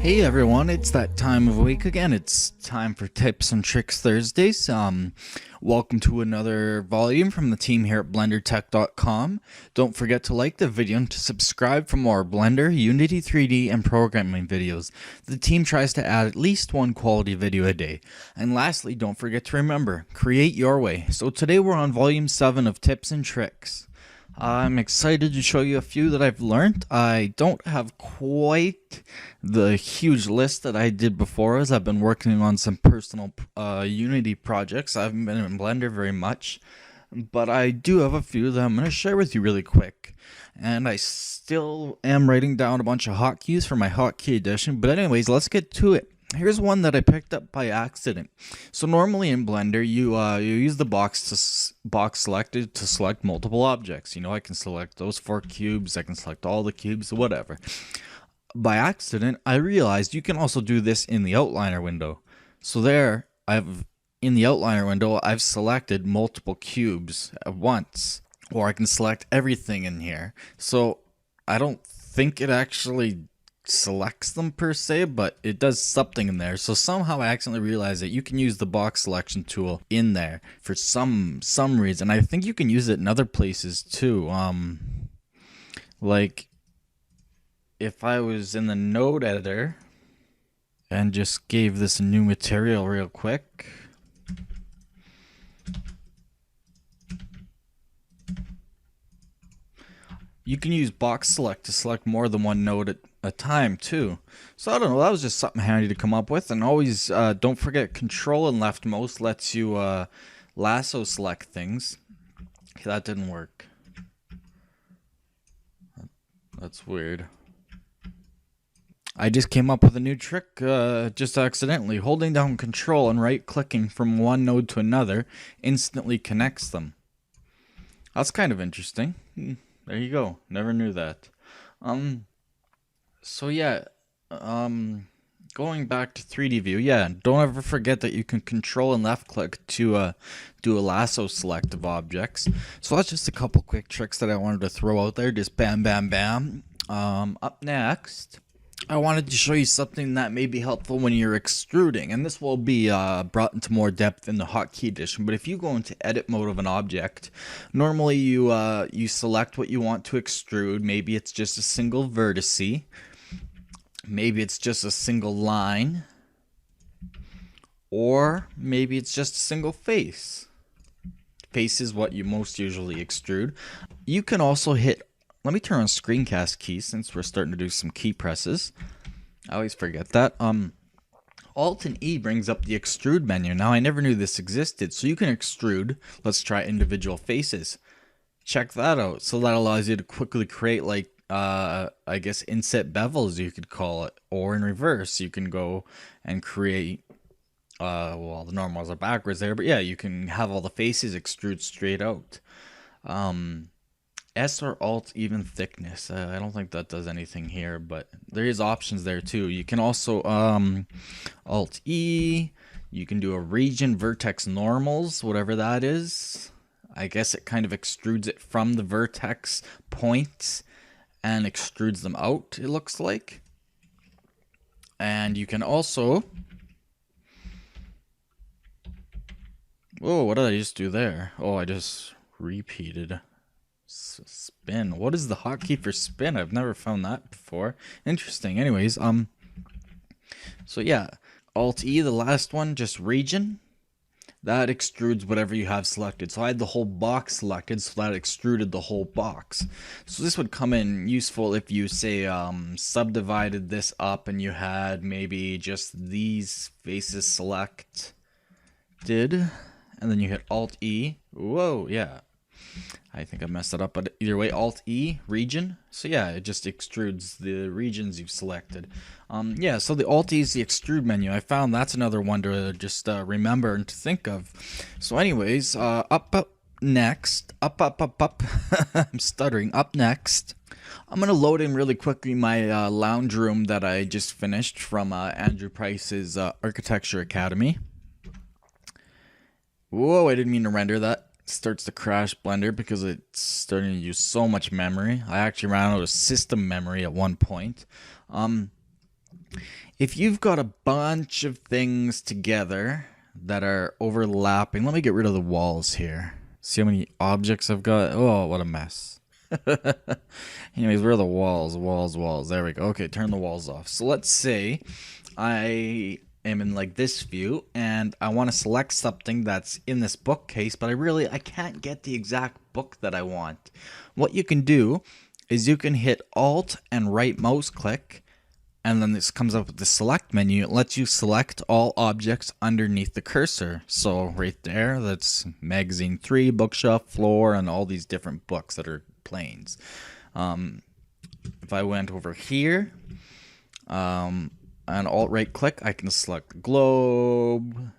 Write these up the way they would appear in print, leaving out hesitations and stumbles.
Hey everyone, it's that time of week again. It's time for Tips and Tricks Thursdays. Welcome to another volume from the team here at BlenderTech.com. Don't forget to like the video and to subscribe for more Blender, Unity 3D, and programming videos. The team tries to add at least one quality video a day. And lastly, don't forget to remember, create your way. So today we're on volume 7 of Tips and Tricks. I'm excited to show you a few that I've learned. I don't have quite the huge list that I did before, as I've been working on some personal Unity projects. I haven't been in Blender very much, but I do have a few that I'm going to share with you really quick. And I still am writing down a bunch of hotkeys for my hotkey edition, but anyways, let's get to it. Here's one that I picked up by accident. So normally in Blender, you use the box selected to select multiple objects. You know, I can select those 4 cubes, I can select all the cubes, whatever. By accident, I realized you can also do this in the outliner window. So there, in the outliner window, I've selected multiple cubes at once, or I can select everything in here. So I don't think it actually selects them per se, but it does something in there. So somehow I accidentally realized that you can use the box selection tool in there for some reason. I think you can use it in other places too. Like if I was in the node editor and just gave this a new material real quick. You can use box select to select more than one node at a time too. So I don't know, that was just something handy to come up with. And always don't forget, control and leftmost lets you lasso select things. Okay, that didn't work. That's weird. I just came up with a new trick just accidentally. Holding down control and right clicking from one node to another instantly connects them. That's kind of interesting. There you go. Never knew that. So yeah, going back to 3D view, yeah, don't ever forget that you can control and left click to do a lasso select of objects. So that's just a couple quick tricks that I wanted to throw out there, just bam, bam, bam. Up next, I wanted to show you something that may be helpful when you're extruding, and this will be brought into more depth in the hotkey edition. But if you go into edit mode of an object, normally you select what you want to extrude. Maybe it's just a single vertice, maybe it's just a single line, or maybe it's just a single face. Face is what you most usually extrude. You can also hit, let me turn on screencast keys since we're starting to do some key presses. I always forget that. Alt and E brings up the extrude menu. Now I never knew this existed, so you can extrude. Let's try individual faces. Check that out. So that allows you to quickly create, like, I guess inset bevels, you could call it, or in reverse, you can go and create. Well, the normals are backwards there, but yeah, you can have all the faces extrude straight out. S or Alt even thickness. I don't think that does anything here, but there is options there too. You can also Alt E. You can do a region vertex normals, whatever that is. I guess it kind of extrudes it from the vertex points and extrudes them out, it looks like. And you can also, whoa, what did I just do there? Oh, I just repeated. Spin. What is the hotkey for spin? I've never found that before. Interesting. Anyways, so yeah, Alt E, the last one, just region. That extrudes whatever you have selected. So I had the whole box selected, so that extruded the whole box. So this would come in useful if you, say, subdivided this up and you had maybe just these faces selected, and then you hit Alt E. Whoa, yeah. I think I messed it up, but either way, Alt E, region. So yeah, it just extrudes the regions you've selected. Yeah, so the Alt E is the extrude menu. I found that's another one to just remember and to think of. So anyways, up next, up. I'm stuttering. Up next, I'm gonna load in really quickly my lounge room that I just finished from Andrew Price's Architecture Academy. Whoa, I didn't mean to render that. Starts to crash Blender because it's starting to use so much memory. I actually ran out of system memory at one point. If you've got a bunch of things together that are overlapping, let me get rid of the walls here. See how many objects I've got? Oh, what a mess. Anyways, where are the walls? Walls. There we go. Okay, turn the walls off. So let's say I am in like this view and I want to select something that's in this bookcase, but I can't get the exact book that I want. What you can do is you can hit Alt and right mouse click, and then this comes up with the select menu. It lets you select all objects underneath the cursor. So right there, that's magazine 3, bookshelf, floor, and all these different books that are planes. If I went over here and alt right click, I can select the globe,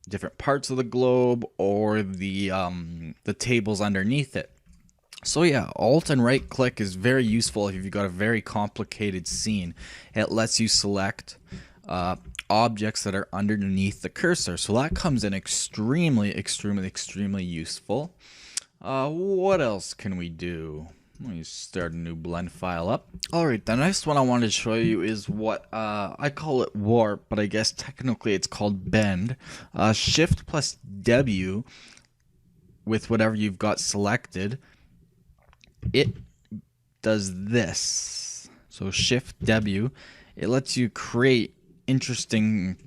different parts of the globe, or the tables underneath it. So yeah, alt and right click is very useful if you've got a very complicated scene. It lets you select objects that are underneath the cursor. So that comes in extremely useful. What else can we do? Let me start a new blend file up. Alright, the next one I wanted to show you is what I call it warp, but I guess technically it's called bend. Shift plus W with whatever you've got selected, it does this. So Shift W, it lets you create interesting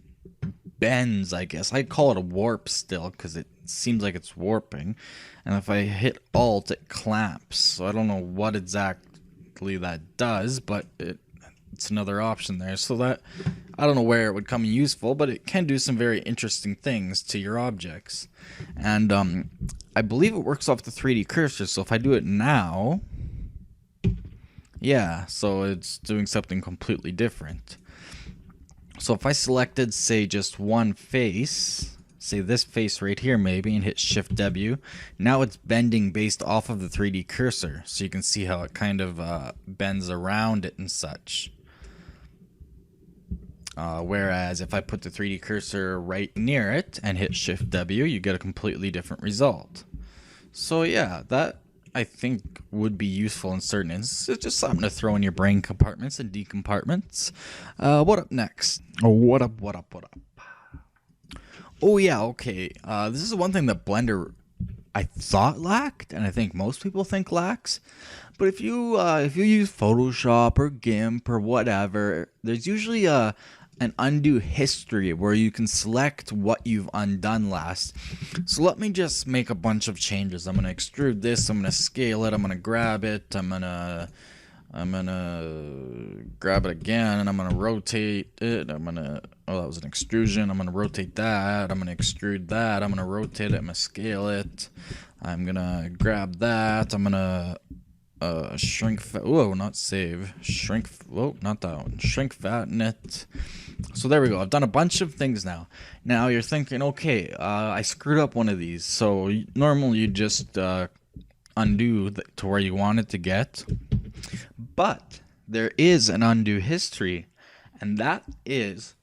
bends, I guess. I call it a warp still because it seems like it's warping. And if I hit Alt, it clamps. So I don't know what exactly that does, but it's another option there. So that, I don't know where it would come in useful, but it can do some very interesting things to your objects. And I believe it works off the 3D cursor. So if I do it now, yeah, so it's doing something completely different. So if I selected, say, just one face, say this face right here maybe, and hit Shift W, now it's bending based off of the 3D cursor. So you can see how it kind of bends around it and such. Whereas if I put the 3D cursor right near it and hit Shift W, you get a completely different result. So yeah, that I think would be useful in certain instances. It's just something to throw in your brain compartments and decompartments. What up next? Oh, what up? Oh yeah, okay. This is one thing that Blender I thought lacked, and I think most people think lacks. But if you use Photoshop or GIMP or whatever, there's usually an undo history where you can select what you've undone last. So let me just make a bunch of changes. I'm gonna extrude this, I'm gonna scale it, I'm gonna grab it, I'm gonna grab it again, and I'm gonna rotate it. Oh, that was an extrusion. I'm gonna rotate that, I'm gonna extrude that, I'm gonna rotate it, I'm gonna scale it, I'm gonna grab that, I'm gonna shrink not save, shrink, not that one, shrink fatten it. So there we go. I've done a bunch of things now. Now you're thinking, okay, I screwed up one of these. So normally you just undo to where you want it to get, but there is an undo history, and that is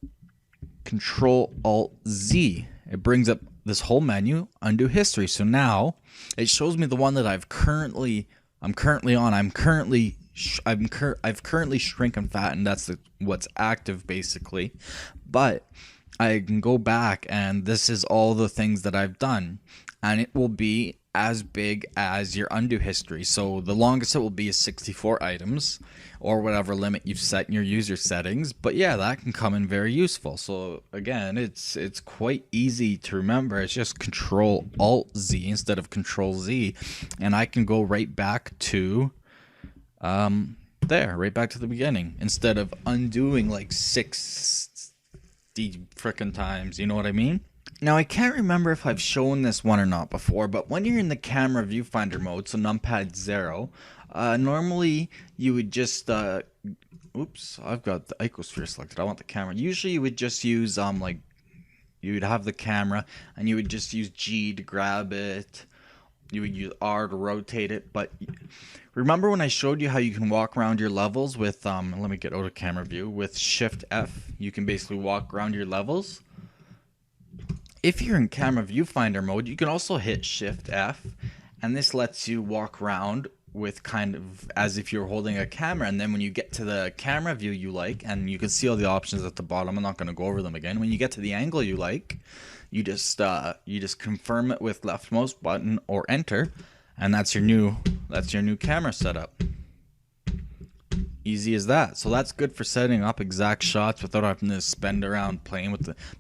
Control Alt Z. It brings up this whole menu, undo history. So now it shows me the one that I've currently on. I've currently shrink and fattened. That's what's active basically. But I can go back, and this is all the things that I've done, and it will be as big as your undo history. So the longest it will be is 64 items, or whatever limit you've set in your user settings. But yeah, that can come in very useful. So again, it's quite easy to remember. It's just Control Alt Z instead of Control Z, and I can go right back to right back to the beginning instead of undoing like 60 frickin' times. You know what I mean? Now, I can't remember if I've shown this one or not before, but when you're in the camera viewfinder mode, so numpad 0, normally you would just, oops, I've got the icosphere selected. I want the camera. Usually you would just use, you would have the camera, and you would just use G to grab it. You would use R to rotate it. But remember when I showed you how you can walk around your levels with, let me get out of camera view, with Shift F, you can basically walk around your levels? If you're in camera viewfinder mode, you can also hit Shift F, and this lets you walk around with kind of as if you're holding a camera, and then when you get to the camera view you like, and you can see all the options at the bottom, I'm not going to go over them again. When you get to the angle you like, you just confirm it with leftmost button or enter, and that's your new camera setup. Easy as that. So that's good for setting up exact shots without having to spend around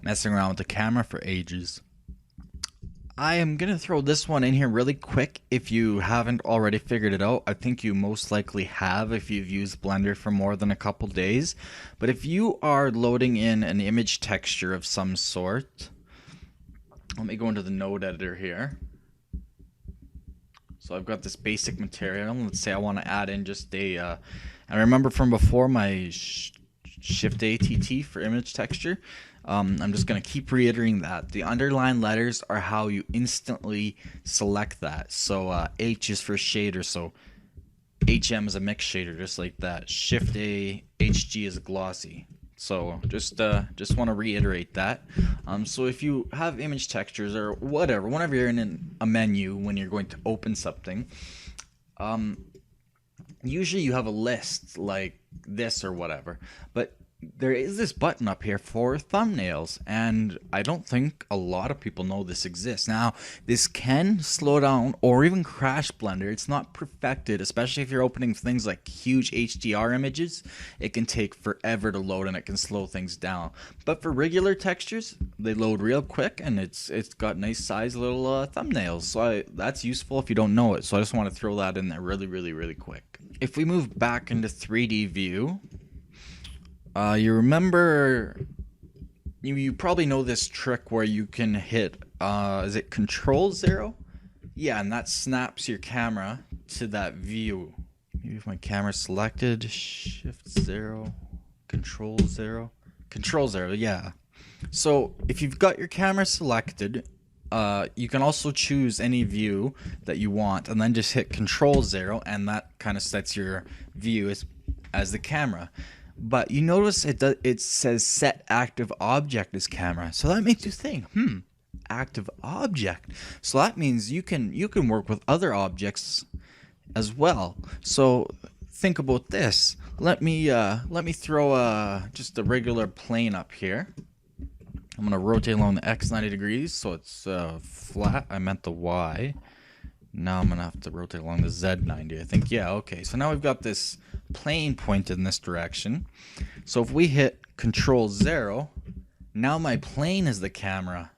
messing around with the camera for ages. I am going to throw this one in here really quick if you haven't already figured it out. I think you most likely have if you've used Blender for more than a couple days. But if you are loading in an image texture of some sort, let me go into the node editor here. So I've got this basic material. Let's say I want to add in just I remember from before my Shift ATT for image texture. I'm just going to keep reiterating that. The underlined letters are how you instantly select that. So H is for shader, so HM is a mix shader, just like that. Shift A, HG is a glossy. So just want to reiterate that. So if you have image textures or whatever, whenever you're in a menu when you're going to open something, usually you have a list like this or whatever, but there is this button up here for thumbnails, and I don't think a lot of people know this exists. Now, this can slow down or even crash Blender. It's not perfected, especially if you're opening things like huge HDR images. It can take forever to load and it can slow things down. But for regular textures, they load real quick, and it's got nice size little thumbnails. So that's useful if you don't know it. So I just want to throw that in there really quick. If we move back into 3D view, you remember, you probably know this trick where you can hit, is it Control-0? Yeah, and that snaps your camera to that view. Maybe if my camera's selected, Shift-0, Control-0, Control-0, yeah. So if you've got your camera selected, you can also choose any view that you want, and then just hit Control-0, and that kind of sets your view as the camera. But you notice it says set active object as camera. So that makes you think, active object. So that means you can work with other objects as well. So think about this. Let me throw just a regular plane up here. I'm gonna rotate along the X 90 degrees so it's flat. I meant the Y. Now I'm gonna have to rotate along the Z 90. I think, yeah, okay. So now we've got this plane pointed in this direction. So if we hit Control-0, now my plane is the camera.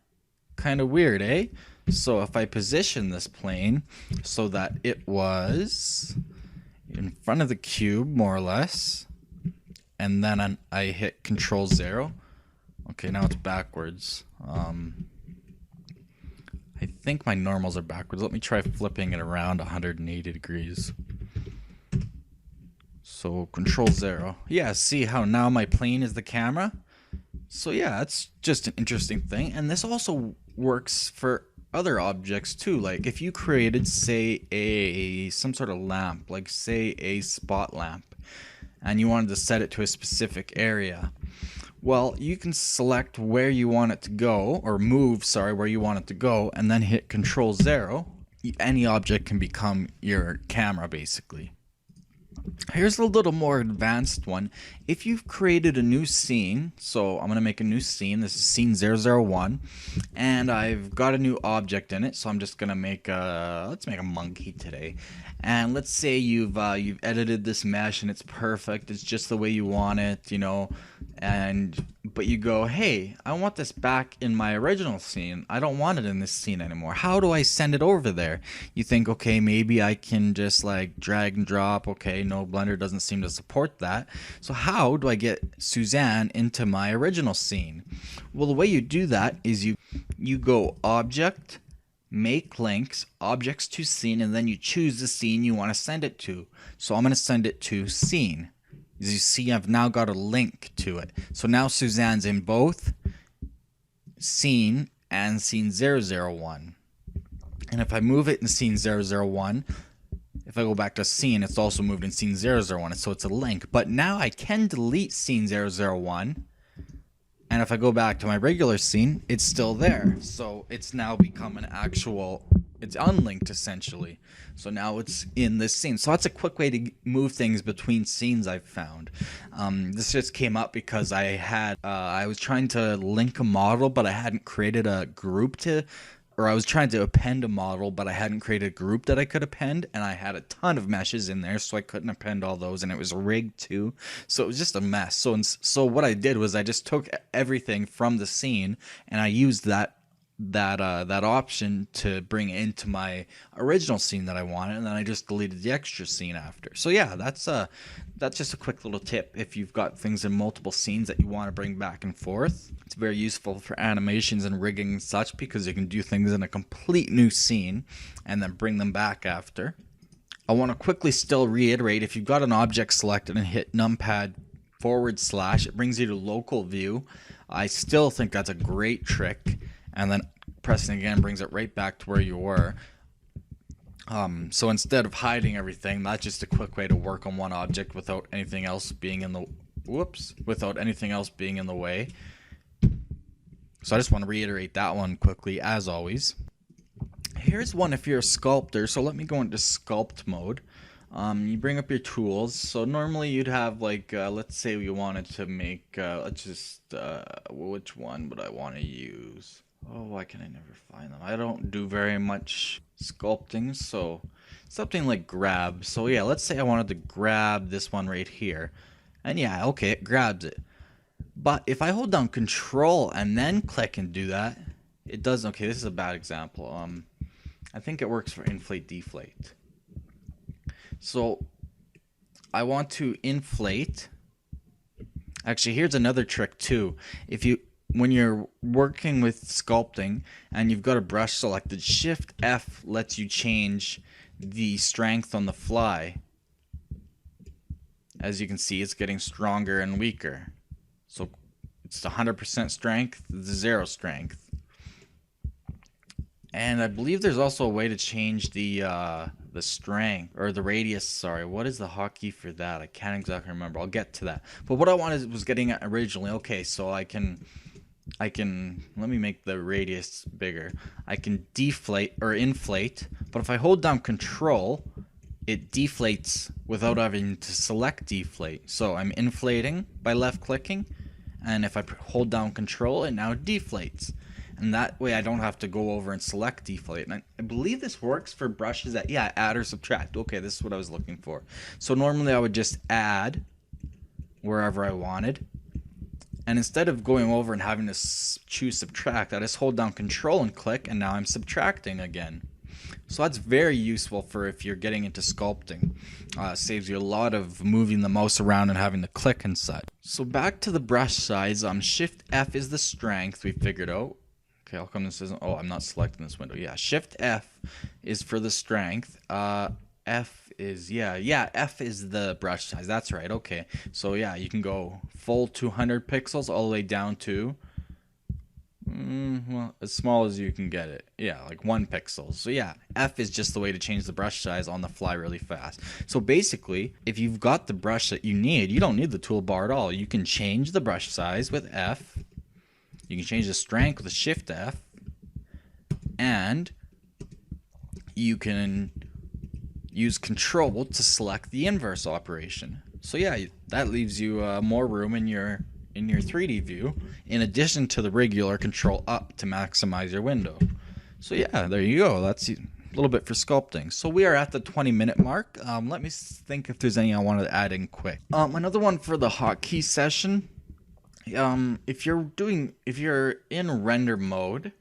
Kind of weird, eh? So if I position this plane so that it was in front of the cube, more or less, and then I hit Control-0. Okay, now it's backwards. I think my normals are backwards. Let me try flipping it around 180 degrees. So Control-0. Yeah, see how now my plane is the camera? So yeah, that's just an interesting thing. And this also works for other objects too. Like if you created, say, some sort of lamp, like say a spot lamp, and you wanted to set it to a specific area. Well, you can select where you want it to go, or move, sorry, where you want it to go, and then hit Control-0. Any object can become your camera, basically. Here's a little more advanced one. If you've created a new scene, so I'm going to make a new scene. This is scene 001, and I've got a new object in it, so I'm just going to make let's make a monkey today. And let's say you've edited this mesh and it's perfect. It's just the way you want it, you know, but you go, hey, I want this back in my original scene. I don't want it in this scene anymore. How do I send it over there? You think, okay, maybe I can just like drag and drop. Okay, no, Blender doesn't seem to support that. So how do I get Suzanne into my original scene? Well, the way you do that is you go Object, Make Links, Objects to Scene, and then you choose the scene you want to send it to. So I'm going to send it to Scene. As you see, I've now got a link to it. So now Suzanne's in both Scene and Scene 001. And if I move it in Scene 001, if I go back to Scene, it's also moved in Scene 001, so it's a link. But now I can delete Scene 001, and if I go back to my regular scene, it's still there. So it's now become an actual it's unlinked essentially. So now it's in this scene. So that's a quick way to move things between scenes I've found. This just came up because I was trying to link a model, but I hadn't created a group or I was trying to append a model, but I hadn't created a group that I could append, and I had a ton of meshes in there, so I couldn't append all those, and it was rigged too, so it was just a mess. So what I did was I just took everything from the scene, and I used that option to bring into my original scene that I wanted, and then I just deleted the extra scene after. So yeah, that's just a quick little tip if you've got things in multiple scenes that you want to bring back and forth. It's very useful for animations and rigging and such, because you can do things in a complete new scene and then bring them back after. I want to quickly still reiterate, if you've got an object selected and hit numpad / it brings you to local view. I still think that's a great trick. And then pressing again brings it right back to where you were. So instead of hiding everything, that's just a quick way to work on one object without anything else being in the way. So I just want to reiterate that one quickly, as always. Here's one if you're a sculptor. So let me go into sculpt mode. You bring up your tools. So normally you'd have like, let's say we wanted to make, which one would I want to use? Oh, why can I never find them? I don't do very much sculpting, so something like grab. So yeah, let's say I wanted to grab this one right here. And yeah, okay, it grabs it. But if I hold down Control and then click and do that, it does. Okay, this is a bad example. I think it works for inflate deflate. So I want to inflate. Actually, here's another trick too. When you're working with sculpting and you've got a brush selected, Shift F lets you change the strength on the fly. As you can see, it's getting stronger and weaker. So it's 100% strength, 0 strength. And I believe there's also a way to change the strength, or the radius, sorry. What is the hotkey for that? I can't exactly remember. I'll get to that. But what I was getting at originally, okay, so I can, let me make the radius bigger. I can deflate or inflate, but if I hold down Control, it deflates without having to select deflate. So I'm inflating by left clicking, and if I hold down Control, it now deflates. And that way I don't have to go over and select deflate. And I believe this works for brushes that, yeah, add or subtract. Okay, this is what I was looking for. So normally I would just add wherever I wanted. And instead of going over and having to choose subtract, I just hold down Control and click, and now I'm subtracting again. So that's very useful for if you're getting into sculpting. Saves you a lot of moving the mouse around and having to click and such. So back to the brush size. Shift F is the strength we figured out. Okay, how come this isn't? Oh, I'm not selecting this window. Yeah, Shift F is for the strength. F is, F is the brush size. That's right. Okay, so yeah, you can go full 200 pixels all the way down to, well, as small as you can get it. Yeah, like 1 pixel. So yeah, F is just the way to change the brush size on the fly really fast. So basically, if you've got the brush that you need, you don't need the toolbar at all. You can change the brush size with F. You can change the strength with a Shift F, and you can use Control to select the inverse operation. So yeah, that leaves you more room in your 3D view, in addition to the regular Control up to maximize your window. So yeah, there you go. That's a little bit for sculpting. So we are at the 20-minute mark. Let me think if there's any I wanted to add in quick. Another one for the hotkey session. If you're in render mode,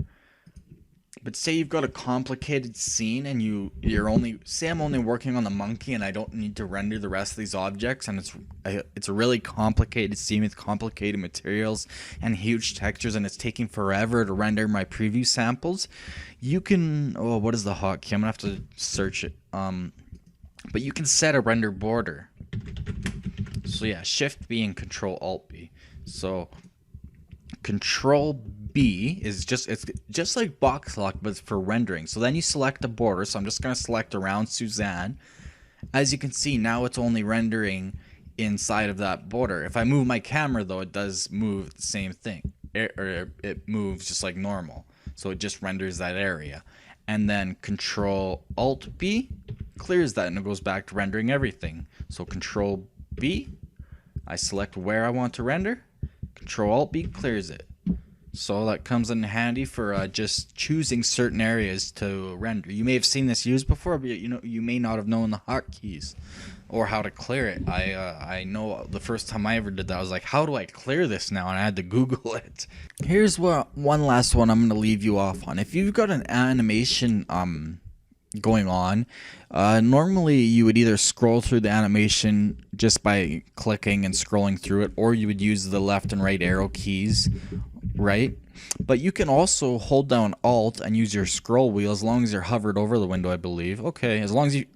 but say you've got a complicated scene and you're only, say I'm only working on the monkey and I don't need to render the rest of these objects, and it's a really complicated scene with complicated materials and huge textures, and it's taking forever to render my preview samples, you can, what is the hotkey? I'm gonna have to search it. But you can set a render border. So yeah, Shift B and Control Alt B. So Control B is it's just like box lock, but it's for rendering. So then you select a border. So I'm just going to select around Suzanne. As you can see, now it's only rendering inside of that border. If I move my camera, though, it does move the same thing. It moves just like normal. So it just renders that area. and then Control Alt B clears that, and it goes back to rendering everything. So Control B, I select where I want to render. Control Alt B clears it. So that comes in handy for just choosing certain areas to render. You may have seen this used before, but you may not have known the hotkeys or how to clear it. I know the first time I ever did that, I was like, how do I clear this now? And I had to Google it. Here's one last one I'm going to leave you off on. If you've got an animation going on, normally you would either scroll through the animation just by clicking and scrolling through it, or you would use the left and right arrow keys, right? But you can also hold down Alt and use your scroll wheel as long as you're hovered over the window, I believe. Okay, as long as you,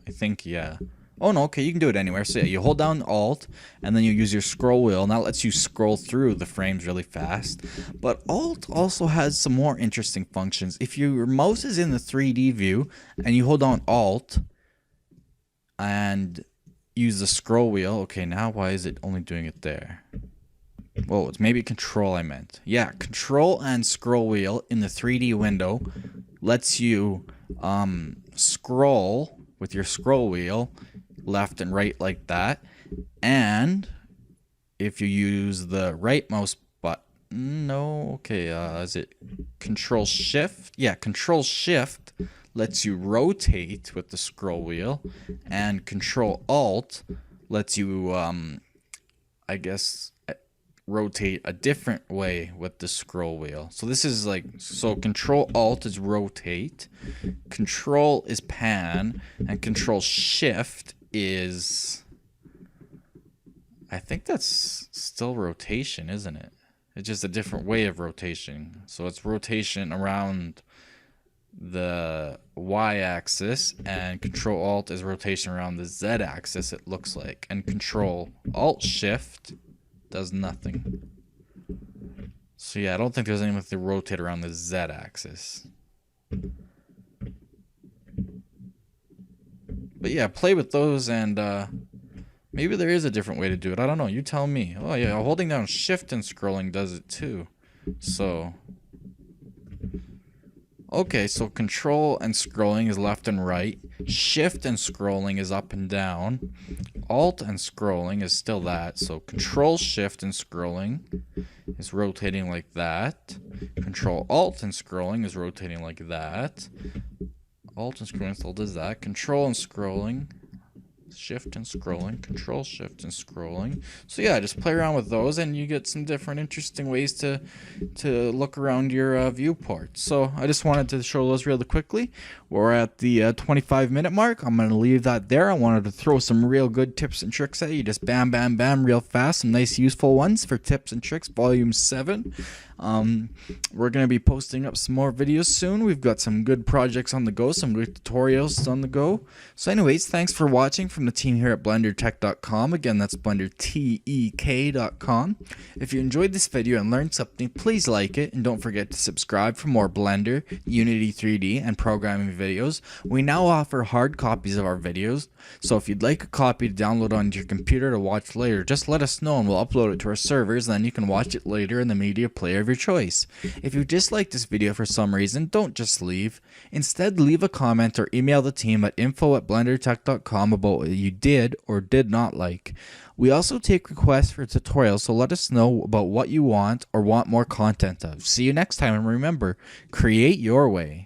I think, yeah. Oh no, okay, you can do it anywhere. So yeah, you hold down Alt and then you use your scroll wheel, and that lets you scroll through the frames really fast. But Alt also has some more interesting functions. If your mouse is in the 3D view and you hold down Alt and use the scroll wheel, okay, now why is it only doing it there? Whoa, it's maybe Control I meant. Yeah, Control and scroll wheel in the 3D window lets you scroll with your scroll wheel left and right like that. And if you use the right mouse button, no, okay, is it Control Shift? Yeah, Control Shift lets you rotate with the scroll wheel, and Control Alt lets you, I guess, rotate a different way with the scroll wheel. So this is like, so Control Alt is rotate, Control is pan, and Control Shift is, I think that's still rotation, isn't it? It's just a different way of rotation. So it's rotation around the y-axis, and Control Alt is rotation around the z-axis, it looks like, and Control Alt Shift does nothing. So yeah, I don't think there's anything to rotate around the z-axis. But yeah, play with those, and maybe there is a different way to do it. I don't know. You tell me. Oh yeah, holding down Shift and scrolling does it too. So okay, so Control and scrolling is left and right. Shift and scrolling is up and down. Alt and scrolling is still that. So Control Shift and scrolling is rotating like that. Control Alt and scrolling is rotating like that. Alt and scrolling still does that. Control and scrolling, Shift and scrolling, Control Shift and scrolling. So yeah, just play around with those, and you get some different interesting ways to look around your viewport. So I just wanted to show those really quickly. We're at the 25-minute mark. I'm going to leave that there. I wanted to throw some real good tips and tricks at you. Just bam, bam, bam, real fast. Some nice useful ones for Tips and Tricks Volume 7. We're going to be posting up some more videos soon. We've got some good projects on the go, some good tutorials on the go. So anyways, thanks for watching from the team here at BlenderTech.com. Again, that's BlenderTech.com. If you enjoyed this video and learned something, please like it, and don't forget to subscribe for more Blender, Unity 3D, and programming videos. We now offer hard copies of our videos, so if you'd like a copy to download onto your computer to watch later, just let us know and we'll upload it to our servers, and then you can watch it later in the media player of your choice. If you dislike this video for some reason, don't just leave. Instead, leave a comment or email the team at info@blendertech.com about what you did or did not like. We also take requests for tutorials, so let us know about what you want or want more content of. See you next time, and remember, create your way.